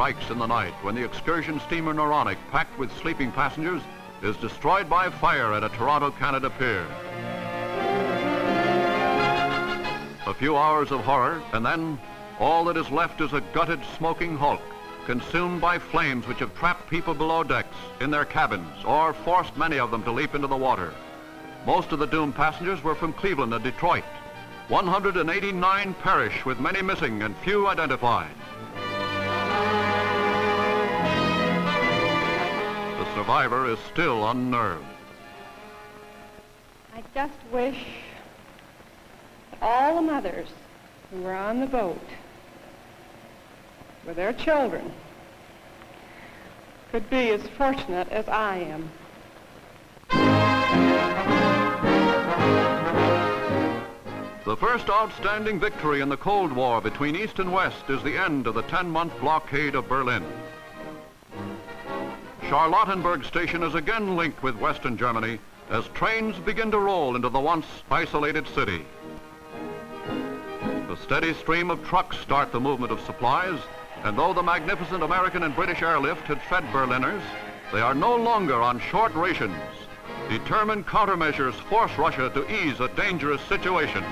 strikes in the night when the excursion steamer Noronic, packed with sleeping passengers, is destroyed by fire at a Toronto, Canada pier. A few hours of horror, and then all that is left is a gutted, smoking hulk, consumed by flames which have trapped people below decks, in their cabins, or forced many of them to leap into the water. Most of the doomed passengers were from Cleveland and Detroit. 189 perish, with many missing and few identified. The survivor is still unnerved. I just wish that all the mothers who were on the boat with their children could be as fortunate as I am. The first outstanding victory in the Cold War between East and West is the end of the 10-month blockade of Berlin. Charlottenburg Station is again linked with Western Germany as trains begin to roll into the once isolated city. The steady stream of trucks start the movement of supplies, and though the magnificent American and British airlift had fed Berliners, they are no longer on short rations. Determined countermeasures force Russia to ease a dangerous situation.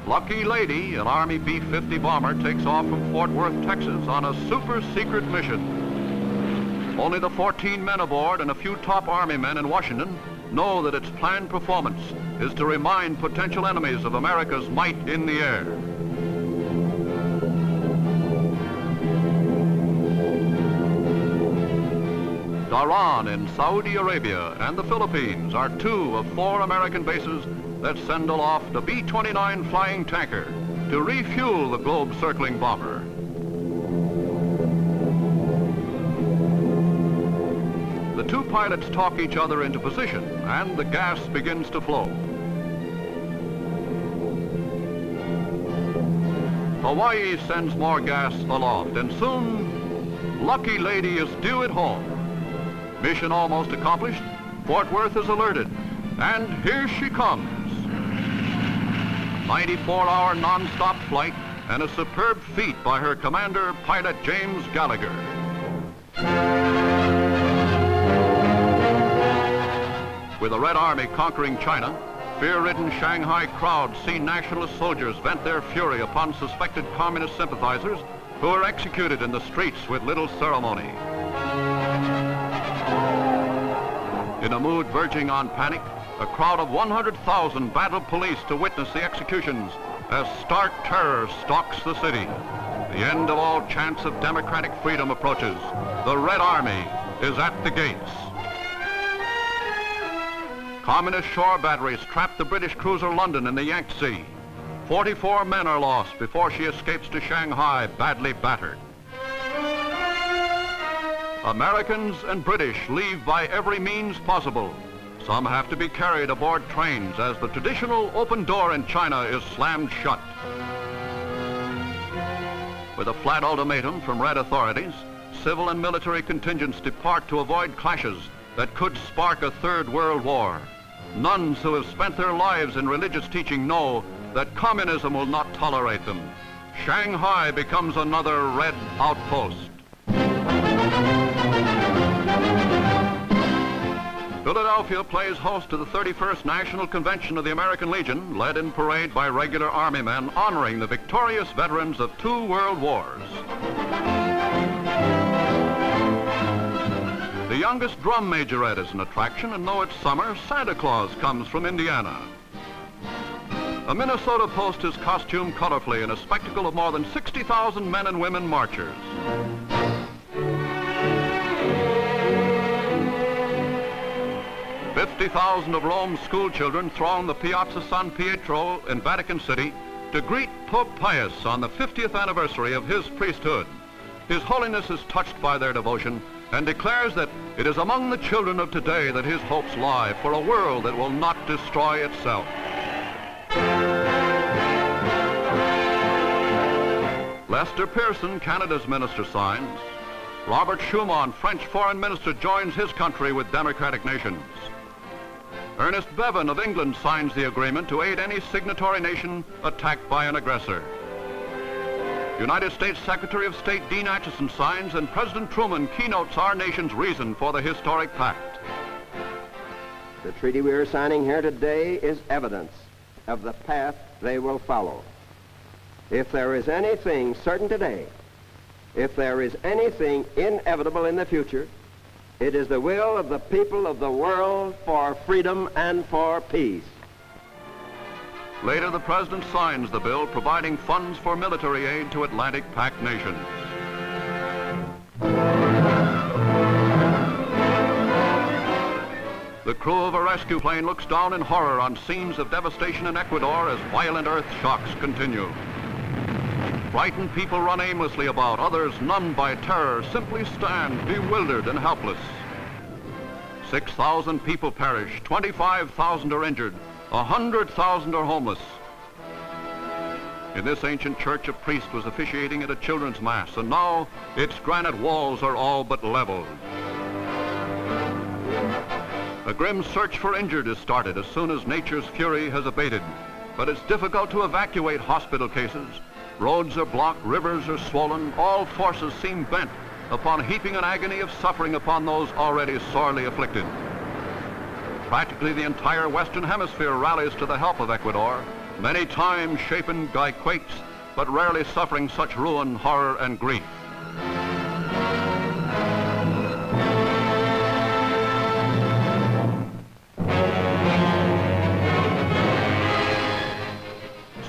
Lucky Lady, an Army B-50 bomber, takes off from Fort Worth, Texas on a super-secret mission. Only the 14 men aboard and a few top Army men in Washington know that its planned performance is to remind potential enemies of America's might in the air. Dhahran in Saudi Arabia and the Philippines are 2 of 4 American bases that send aloft a B-29 flying tanker to refuel the globe-circling bomber. The 2 pilots talk each other into position, and the gas begins to flow. Hawaii sends more gas aloft, and soon, Lucky Lady is due at home. Mission almost accomplished, Fort Worth is alerted, and here she comes. 94-hour non-stop flight and a superb feat by her commander, pilot James Gallagher. With the Red Army conquering China, fear-ridden Shanghai crowds see nationalist soldiers vent their fury upon suspected communist sympathizers who are executed in the streets with little ceremony. In a mood verging on panic, a crowd of 100,000 battled police to witness the executions as stark terror stalks the city. The end of all chance of democratic freedom approaches. The Red Army is at the gates. Communist shore batteries trap the British cruiser London in the Yangtze. 44 men are lost before she escapes to Shanghai, badly battered. Americans and British leave by every means possible. Some have to be carried aboard trains as the traditional open door in China is slammed shut. With a flat ultimatum from Red authorities, civil and military contingents depart to avoid clashes that could spark a third world war. Nuns who have spent their lives in religious teaching know that communism will not tolerate them. Shanghai becomes another Red outpost. Philadelphia plays host to the 31st National Convention of the American Legion, led in parade by regular Army men honoring the victorious veterans of 2 world wars. The youngest drum majorette is an attraction, and though it's summer, Santa Claus comes from Indiana. A Minnesota post is costumed colorfully in a spectacle of more than 60,000 men and women marchers. $50,000 of Rome's school children throng the Piazza San Pietro in Vatican City to greet Pope Pius on the 50th anniversary of his priesthood. His Holiness is touched by their devotion and declares that it is among the children of today that his hopes lie for a world that will not destroy itself. Lester Pearson, Canada's minister, signs. Robert Schuman, French foreign minister, joins his country with democratic nations. Ernest Bevin of England signs the agreement to aid any signatory nation attacked by an aggressor. United States Secretary of State Dean Acheson signs, and President Truman keynotes our nation's reason for the historic pact. The treaty we are signing here today is evidence of the path they will follow. If there is anything certain today, if there is anything inevitable in the future, it is the will of the people of the world for freedom and for peace. Later, the President signs the bill providing funds for military aid to Atlantic Pact nations. The crew of a rescue plane looks down in horror on scenes of devastation in Ecuador as violent earth shocks continue. Frightened people run aimlessly about. Others, numbed by terror, simply stand bewildered and helpless. 6,000 people perish, 25,000 are injured, 100,000 are homeless. In this ancient church, a priest was officiating at a children's mass, and now its granite walls are all but leveled. A grim search for injured is started as soon as nature's fury has abated, but it's difficult to evacuate hospital cases. Roads are blocked, rivers are swollen, all forces seem bent upon heaping an agony of suffering upon those already sorely afflicted. Practically the entire Western Hemisphere rallies to the help of Ecuador, many times shapen by quakes, but rarely suffering such ruin, horror, and grief.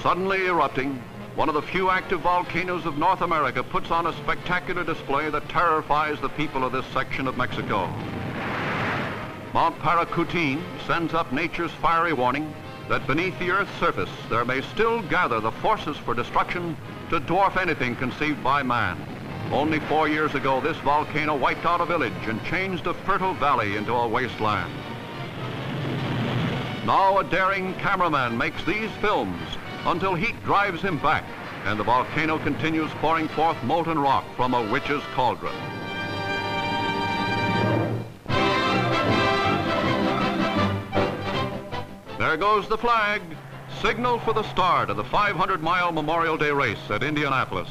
Suddenly erupting, one of the few active volcanoes of North America puts on a spectacular display that terrifies the people of this section of Mexico. Mount Paricutin sends up nature's fiery warning that beneath the Earth's surface there may still gather the forces for destruction to dwarf anything conceived by man. Only 4 years ago, this volcano wiped out a village and changed a fertile valley into a wasteland. Now a daring cameraman makes these films until heat drives him back, and the volcano continues pouring forth molten rock from a witch's cauldron. There goes the flag, signal for the start of the 500-mile Memorial Day race at Indianapolis.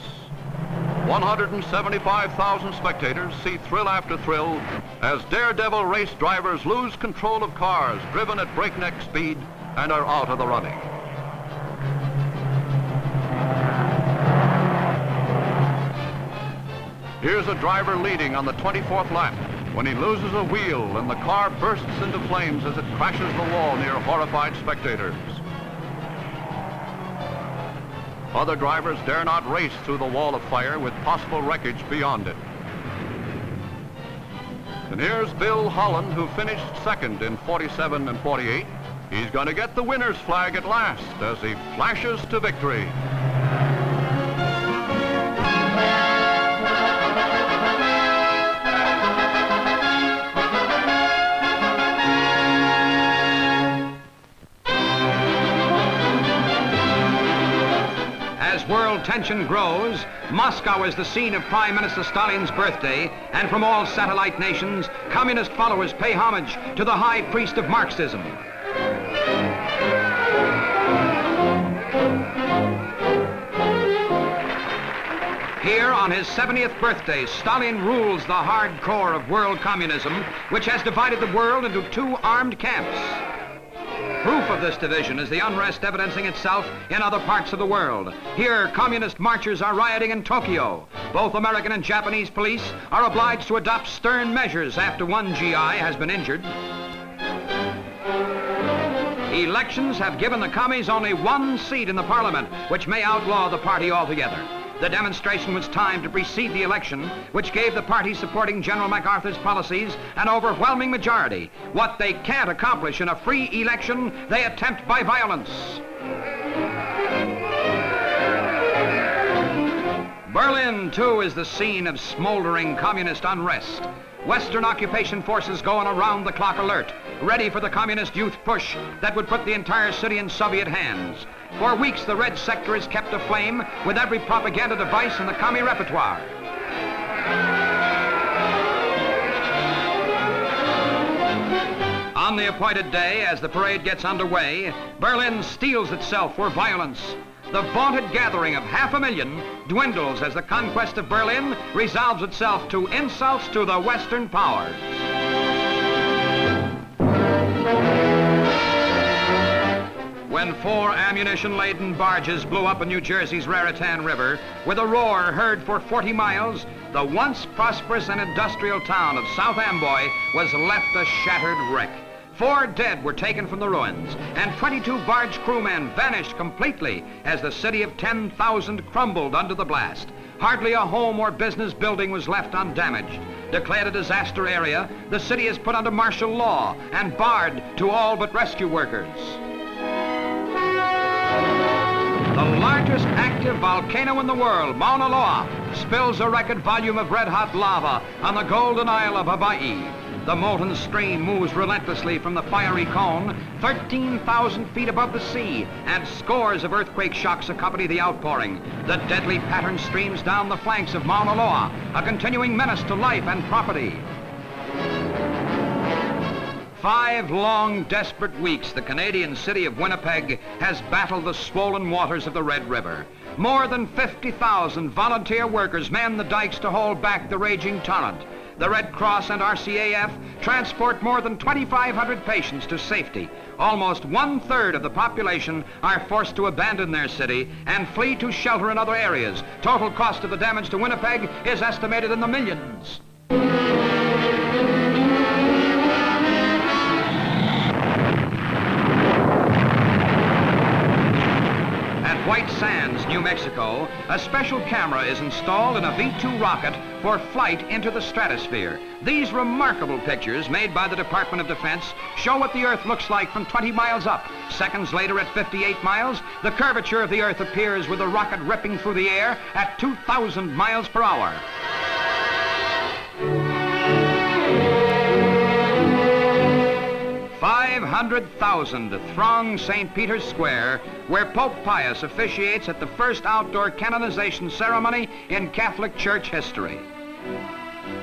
175,000 spectators see thrill after thrill as daredevil race drivers lose control of cars driven at breakneck speed and are out of the running. Here's a driver leading on the 24th lap when he loses a wheel and the car bursts into flames as it crashes the wall near horrified spectators. Other drivers dare not race through the wall of fire with possible wreckage beyond it. And here's Bill Holland, who finished second in 47 and 48. He's going to get the winner's flag at last as he flashes to victory. As world tension grows, Moscow is the scene of Prime Minister Stalin's birthday, and from all satellite nations, communist followers pay homage to the high priest of Marxism. Here, on his 70th birthday, Stalin rules the hardcore of world communism, which has divided the world into two armed camps. Proof of this division is the unrest evidencing itself in other parts of the world. Here, communist marchers are rioting in Tokyo. Both American and Japanese police are obliged to adopt stern measures after one GI has been injured. Elections have given the commies only one seat in the parliament, which may outlaw the party altogether. The demonstration was timed to precede the election, which gave the party supporting General MacArthur's policies an overwhelming majority. What they can't accomplish in a free election, they attempt by violence. Berlin, too, is the scene of smoldering communist unrest. Western occupation forces go on around-the-clock alert, ready for the communist youth push that would put the entire city in Soviet hands. For weeks, the red sector is kept aflame with every propaganda device in the commie repertoire. On On the appointed day, as the parade gets underway, Berlin steels itself for violence. The vaunted gathering of 500,000 dwindles as the conquest of Berlin resolves itself to insults to the Western powers. When 4 ammunition-laden barges blew up in New Jersey's Raritan River, with a roar heard for 40 miles, the once prosperous and industrial town of South Amboy was left a shattered wreck. 4 dead were taken from the ruins, and 22 barge crewmen vanished completely as the city of 10,000 crumbled under the blast. Hardly a home or business building was left undamaged. Declared a disaster area, the city is put under martial law and barred to all but rescue workers. The largest active volcano in the world, Mauna Loa, spills a record volume of red-hot lava on the golden isle of Hawaii. The molten stream moves relentlessly from the fiery cone, 13,000 feet above the sea, and scores of earthquake shocks accompany the outpouring. The deadly pattern streams down the flanks of Mauna Loa, a continuing menace to life and property. 5 long, desperate weeks, the Canadian city of Winnipeg has battled the swollen waters of the Red River. More than 50,000 volunteer workers man the dikes to hold back the raging torrent. The Red Cross and RCAF transport more than 2,500 patients to safety. Almost 1/3 of the population are forced to abandon their city and flee to shelter in other areas. Total cost of the damage to Winnipeg is estimated in the millions. White Sands, New Mexico, a special camera is installed in a V-2 rocket for flight into the stratosphere. These remarkable pictures made by the Department of Defense show what the Earth looks like from 20 miles up. Seconds later, at 58 miles, the curvature of the Earth appears with the rocket ripping through the air at 2,000 miles per hour. 500,000 throng St. Peter's Square, where Pope Pius officiates at the first outdoor canonization ceremony in Catholic Church history.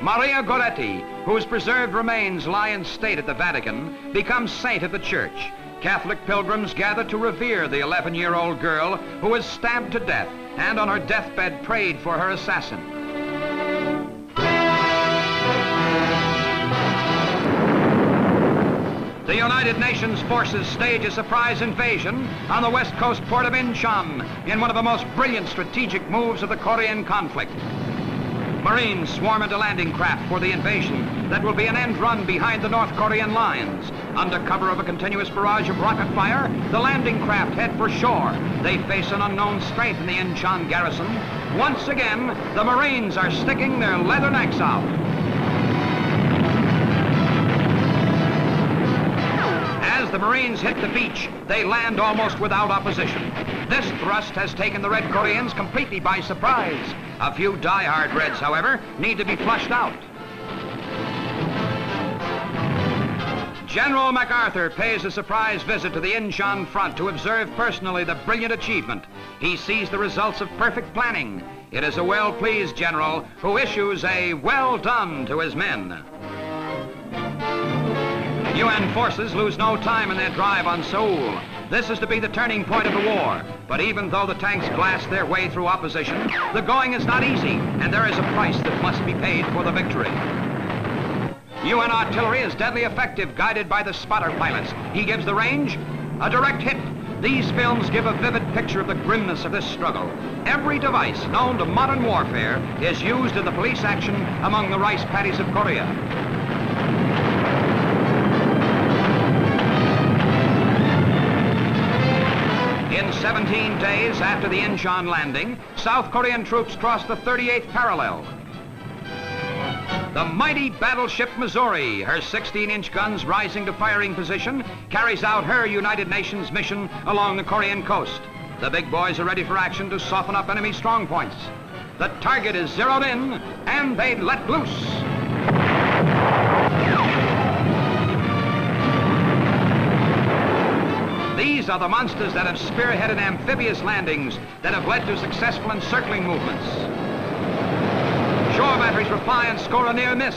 Maria Goretti, whose preserved remains lie in state at the Vatican, becomes saint of the Church. Catholic pilgrims gather to revere the 11-year-old girl who was stabbed to death and on her deathbed prayed for her assassin. The United Nations forces stage a surprise invasion on the west coast port of Incheon in one of the most brilliant strategic moves of the Korean conflict. Marines swarm into landing craft for the invasion that will be an end run behind the North Korean lines. Under cover of a continuous barrage of rocket fire, the landing craft head for shore. They face an unknown strength in the Incheon garrison. Once again, the Marines are sticking their leather necks out. As the Marines hit the beach, they land almost without opposition. This thrust has taken the Red Koreans completely by surprise. A few die-hard Reds, however, need to be flushed out. General MacArthur pays a surprise visit to the Incheon front to observe personally the brilliant achievement. He sees the results of perfect planning. It is a well-pleased general who issues a well done to his men. UN forces lose no time in their drive on Seoul. This is to be the turning point of the war. But even though the tanks blast their way through opposition, the going is not easy, and there is a price that must be paid for the victory. UN artillery is deadly effective, guided by the spotter pilots. He gives the range a direct hit. These films give a vivid picture of the grimness of this struggle. Every device known to modern warfare is used in the police action among the rice paddies of Korea. In 17 days after the Incheon landing, South Korean troops crossed the 38th parallel. The mighty battleship Missouri, her 16-inch guns rising to firing position, carries out her United Nations mission along the Korean coast. The big boys are ready for action to soften up enemy strong points. The target is zeroed in, and they let loose. These are the monsters that have spearheaded amphibious landings that have led to successful encircling movements. Shore batteries reply and score a near miss.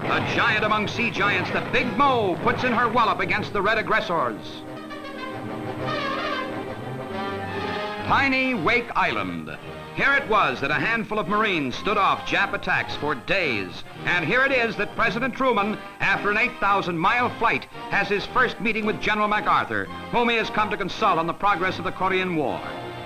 A giant among sea giants, the Big Mo puts in her wallop against the red aggressors. Tiny Wake Island. Here it was that a handful of Marines stood off Jap attacks for days. And here it is that President Truman, after an 8,000-mile flight, has his first meeting with General MacArthur, whom he has come to consult on the progress of the Korean War.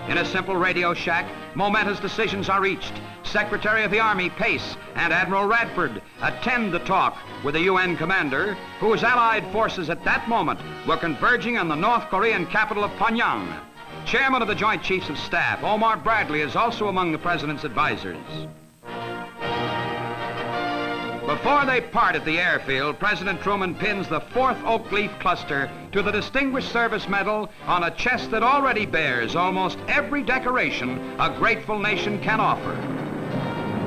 In a simple radio shack, momentous decisions are reached. Secretary of the Army Pace and Admiral Radford attend the talk with the UN commander, whose Allied forces at that moment were converging on the North Korean capital of Pyongyang. Chairman of the Joint Chiefs of Staff, Omar Bradley, is also among the President's advisors. Before they part at the airfield, President Truman pins the 4th oak leaf cluster to the Distinguished Service Medal on a chest that already bears almost every decoration a grateful nation can offer.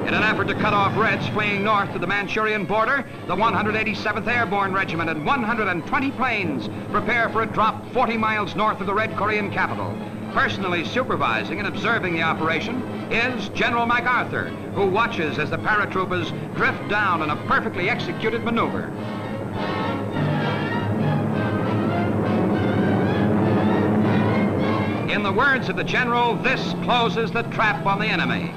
In an effort to cut off Reds fleeing north to the Manchurian border, the 187th Airborne Regiment and 120 planes prepare for a drop 40 miles north of the Red Korean capital. Personally supervising and observing the operation is General MacArthur, who watches as the paratroopers drift down in a perfectly executed maneuver. In the words of the general, this closes the trap on the enemy.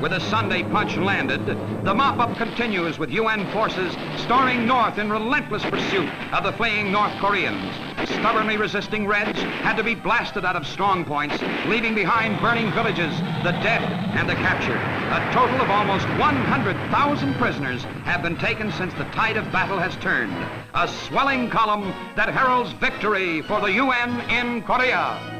With a Sunday punch landed, the mop-up continues with UN forces storming north in relentless pursuit of the fleeing North Koreans. Stubbornly resisting Reds had to be blasted out of strong points, leaving behind burning villages, the dead, and the captured. A total of almost 100,000 prisoners have been taken since the tide of battle has turned. A swelling column that heralds victory for the UN in Korea.